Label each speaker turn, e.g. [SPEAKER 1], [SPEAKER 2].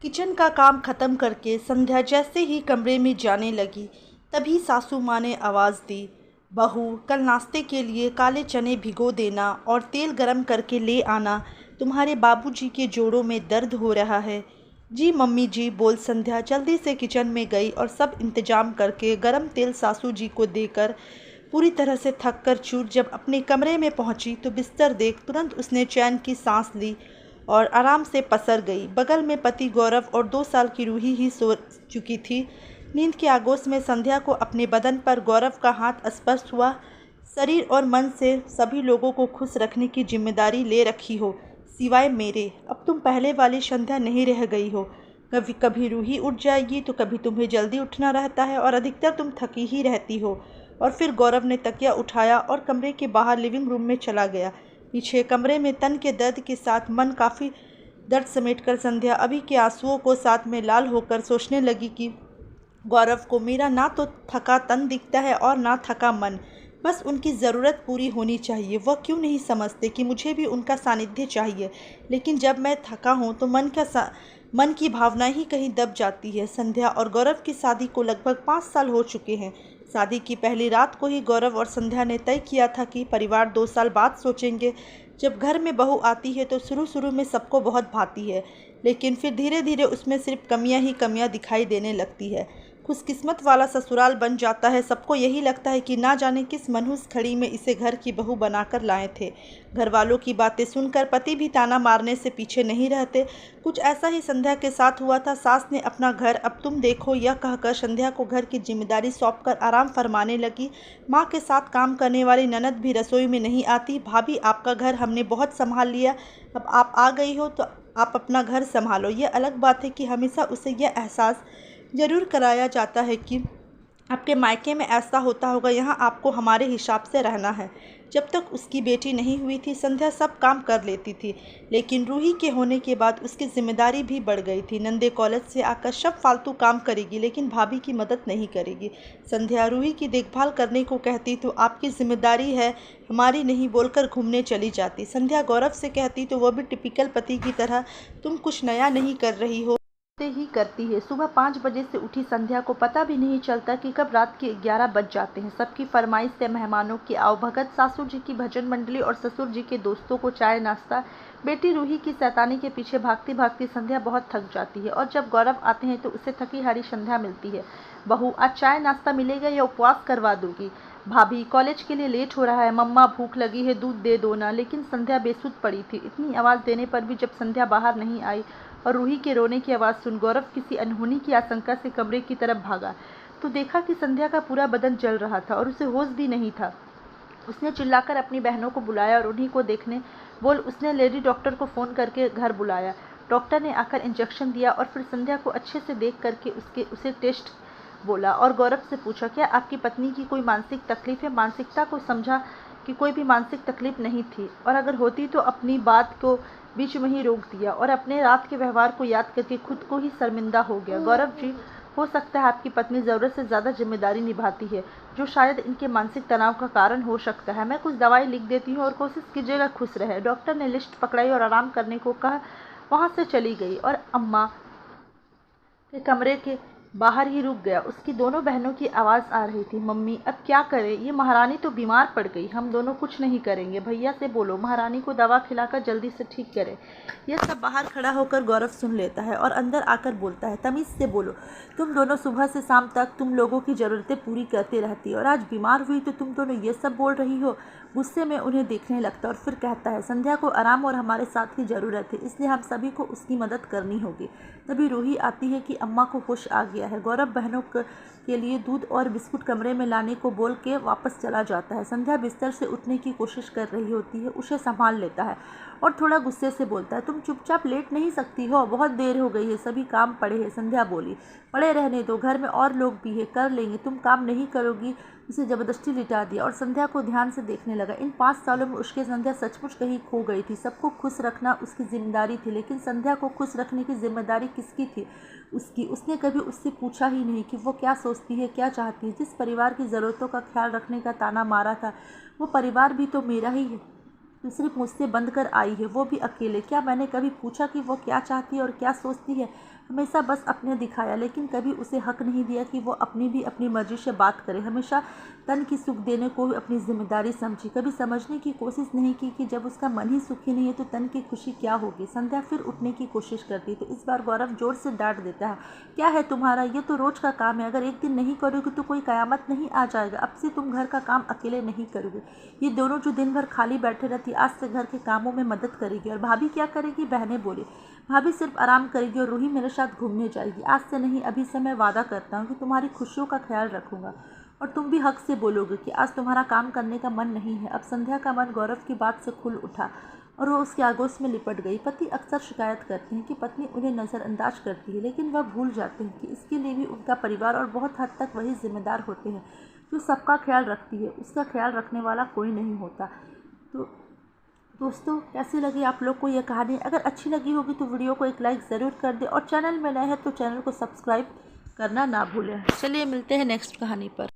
[SPEAKER 1] Kitchen का काम खत्म करके संध्या जैसे ही कमरे में जाने लगी, तभी सासू माँ ने आवाज़ दी, बहू कल नाश्ते के लिए काले चने भिगो देना और तेल गरम करके ले आना, तुम्हारे बाबूजी के जोड़ों में दर्द हो रहा है। जी मम्मी जी, बोल संध्या जल्दी से किचन में गई और सब इंतजाम करके गरम तेल सासू जी को देकर पूरी तरह से थक कर चूर जब अपने कमरे में पहुंची तो बिस्तर देख तुरंत उसने चैन की सांस ली और आराम से पसर गई। बगल में पति गौरव और 2 साल की रूही ही सो चुकी थी। नींद के आगोश में संध्या को अपने बदन पर गौरव का हाथ स्पर्श हुआ। शरीर और मन से सभी लोगों को खुश रखने की जिम्मेदारी ले रखी हो, सिवाय मेरे। अब तुम पहले वाली संध्या नहीं रह गई हो। कभी कभी रूही उठ जाएगी तो कभी तुम्हें जल्दी उठना रहता है और अधिकतर तुम थकी ही रहती हो। और फिर गौरव ने तकिया उठाया और कमरे के बाहर लिविंग रूम में चला गया। पीछे कमरे में तन के दर्द के साथ मन काफ़ी दर्द समेटकर संध्या अभी के आंसुओं को साथ में लाल होकर सोचने लगी कि गौरव को मेरा ना तो थका तन दिखता है और ना थका मन। बस उनकी ज़रूरत पूरी होनी चाहिए। वह क्यों नहीं समझते कि मुझे भी उनका सानिध्य चाहिए। लेकिन जब मैं थका हूँ तो मन की भावना ही कहीं दब जाती है। संध्या और गौरव की शादी को लगभग 5 साल हो चुके हैं। शादी की पहली रात को ही गौरव और संध्या ने तय किया था कि परिवार 2 साल बाद सोचेंगे। जब घर में बहू आती है तो शुरू शुरू में सबको बहुत भाती है, लेकिन फिर धीरे धीरे उसमें सिर्फ कमियां ही कमियां दिखाई देने लगती है। खुशकिस्मत वाला ससुराल बन जाता है। सबको यही लगता है कि ना जाने किस मनहूस खड़ी में इसे घर की बहू बनाकर लाए थे। घर वालों की बातें सुनकर पति भी ताना मारने से पीछे नहीं रहते। कुछ ऐसा ही संध्या के साथ हुआ था। सास ने अपना घर अब तुम देखो यह कहकर संध्या को घर की जिम्मेदारी सौंपकर आराम फरमाने लगी। माँ के साथ काम करने वाली ननद भी रसोई में नहीं आती। भाभी आपका घर हमने बहुत संभाल लिया, अब आप आ गई हो तो आप अपना घर संभालो। ये अलग बात है कि हमेशा उसे यह एहसास ज़रूर कराया जाता है कि आपके मायके में ऐसा होता होगा, यहाँ आपको हमारे हिसाब से रहना है। जब तक उसकी बेटी नहीं हुई थी संध्या सब काम कर लेती थी, लेकिन रूही के होने के बाद उसकी जिम्मेदारी भी बढ़ गई थी। नंदे कॉलेज से आकर सब फालतू काम करेगी लेकिन भाभी की मदद नहीं करेगी। संध्या रूही की देखभाल करने को कहती तो आपकी जिम्मेदारी है हमारी नहीं बोलकर घूमने चली जाती। संध्या गौरव से कहती तो वह भी टिपिकल पति की तरह तुम कुछ नया नहीं कर रही हो ही करती है। सुबह 5 बजे से उठी संध्या को पता भी नहीं चलता कि कब रात के 11 बज जाते हैं। सबकी फरमाइश से मेहमानों की आवभगत, सासू जी की भजन मंडली और ससुर जी के दोस्तों को चाय नाश्ता, बेटी रूही की शैतानी के पीछे भागती भागती संध्या बहुत थक जाती है। और जब गौरव आते हैं तो उसे थकी हारी संध्या मिलती है। बहू आज चाय नाश्ता मिलेगा या उपवास करवा दूंगी? भाभी कॉलेज के लिए लेट हो रहा है, मम्मा भूख लगी है, दूध दे दो ना। लेकिन संध्या बेसुध पड़ी थी। इतनी आवाज़ देने पर भी जब संध्या बाहर नहीं आई और रूही के रोने की आवाज़ सुन गौरव किसी अनहोनी की आशंका से कमरे की तरफ भागा तो देखा कि संध्या का पूरा बदन जल रहा था और उसे होश भी नहीं था। उसने चिल्लाकर अपनी बहनों को बुलाया और उन्हीं को देखने उसने लेडी डॉक्टर को फ़ोन करके घर बुलाया। डॉक्टर ने आकर इंजेक्शन दिया और फिर संध्या को अच्छे से देख करके उसे टेस्ट बोला और गौरव से पूछा, क्या आपकी पत्नी की कोई मानसिक तकलीफ है? मानसिकता को समझा कि कोई भी मानसिक तकलीफ नहीं थी और अगर होती तो अपनी बात को बीच में ही रोक दिया और अपने रात के व्यवहार को याद करके खुद को ही शर्मिंदा हो गया। गौरव जी, हो सकता है आपकी पत्नी ज़रूरत से ज़्यादा जिम्मेदारी निभाती है, जो शायद इनके मानसिक तनाव का कारण हो सकता है। मैं कुछ दवाई लिख देती हूँ और कोशिश कीजिएगा खुश रहे। डॉक्टर ने लिस्ट पकड़ाई और आराम करने को कहा वहाँ से चली गई और अम्मा के कमरे के बाहर ही रुक गया। उसकी दोनों बहनों की आवाज़ आ रही थी, मम्मी अब क्या करें, ये महारानी तो बीमार पड़ गई, हम दोनों कुछ नहीं करेंगे, भैया से बोलो महारानी को दवा खिलाकर जल्दी से ठीक करें। यह सब बाहर खड़ा होकर गौरव सुन लेता है और अंदर आकर बोलता है, तमीज़ से बोलो, तुम दोनों सुबह से शाम तक तुम लोगों की ज़रूरतें पूरी करते रहती और आज बीमार हुई तो तुम दोनों ये सब बोल रही हो। गुस्से में उन्हें देखने लगता और फिर कहता है, संध्या को आराम और हमारे साथ की ज़रूरत है, इसलिए हम सभी को उसकी मदद करनी होगी। तभी रूही आती है कि अम्मा को होश आ गया है। गौरव बहनों के लिए दूध और बिस्कुट कमरे में लाने को बोल के वापस चला जाता है। संध्या बिस्तर से उठने की कोशिश कर रही होती है, उसे संभाल लेता है और थोड़ा गुस्से से बोलता है, तुम चुपचाप लेट नहीं सकती हो, बहुत देर हो गई है, सभी काम पड़े हैं। संध्या बोली, पड़े रहने दो, घर में और लोग भी है, कर लेंगे, तुम काम नहीं करोगी। उसे ज़बरदस्ती लिटा दिया और संध्या को ध्यान से देखने लगा। इन 5 सालों में उसकी संध्या सचमुच कहीं खो गई थी। सबको खुश रखना उसकी जिम्मेदारी थी, लेकिन संध्या को खुश रखने की जिम्मेदारी किसकी थी? उसकी। उसने कभी उससे पूछा ही नहीं कि वो क्या सोचती है, क्या चाहती है। जिस परिवार की ज़रूरतों का ख्याल रखने का ताना मारा था, वो परिवार भी तो मेरा ही है, तो सिर्फ मुझसे बंद कर आई है, वो भी अकेले। क्या मैंने कभी पूछा कि वो क्या चाहती है और क्या सोचती है?
[SPEAKER 2] हमेशा बस अपने दिखाया, लेकिन कभी उसे हक नहीं दिया कि वो अपनी मर्जी से बात करे। हमेशा तन की सुख देने को भी अपनी जिम्मेदारी समझी, कभी समझने की कोशिश नहीं की कि जब उसका मन ही सुखी नहीं है तो तन की खुशी क्या होगी। संध्या फिर उठने की कोशिश करती तो इस बार गौरव जोर से डांट देता है, क्या है तुम्हारा, ये तो रोज का काम है, अगर एक दिन नहीं करोगे तो कोई कयामत नहीं आ जाएगा। अब से तुम घर का काम अकेले नहीं करोगे। ये दोनों जो दिन भर खाली बैठे रहती आज से घर के कामों में मदद करेगी। और भाभी क्या करेगी, बहनें बोली। भाभी सिर्फ आराम करेगी और रूही मेरे साथ घूमने जाएगी। आज से नहीं, अभी से मैं वादा करता हूँ कि तुम्हारी खुशियों का ख्याल रखूंगा और तुम भी हक से बोलोगे कि आज तुम्हारा काम करने का मन नहीं है। अब संध्या का मन गौरव की बात से खुल उठा और वो उसके आगोश में लिपट गई। पति अक्सर शिकायत करते हैं कि पत्नी उन्हें नज़रअंदाज करती है, लेकिन वह भूल जाते हैं कि इसके लिए भी उनका परिवार और बहुत हद तक वही जिम्मेदार होते हैं। जो सबका ख्याल रखती है उसका ख्याल रखने वाला कोई नहीं होता। तो दोस्तों, कैसी लगी आप लोग को ये कहानी? अगर अच्छी लगी होगी तो वीडियो को एक लाइक ज़रूर कर दें और चैनल में नए हैं तो चैनल को सब्सक्राइब करना ना भूलें। चलिए मिलते हैं नेक्स्ट कहानी पर।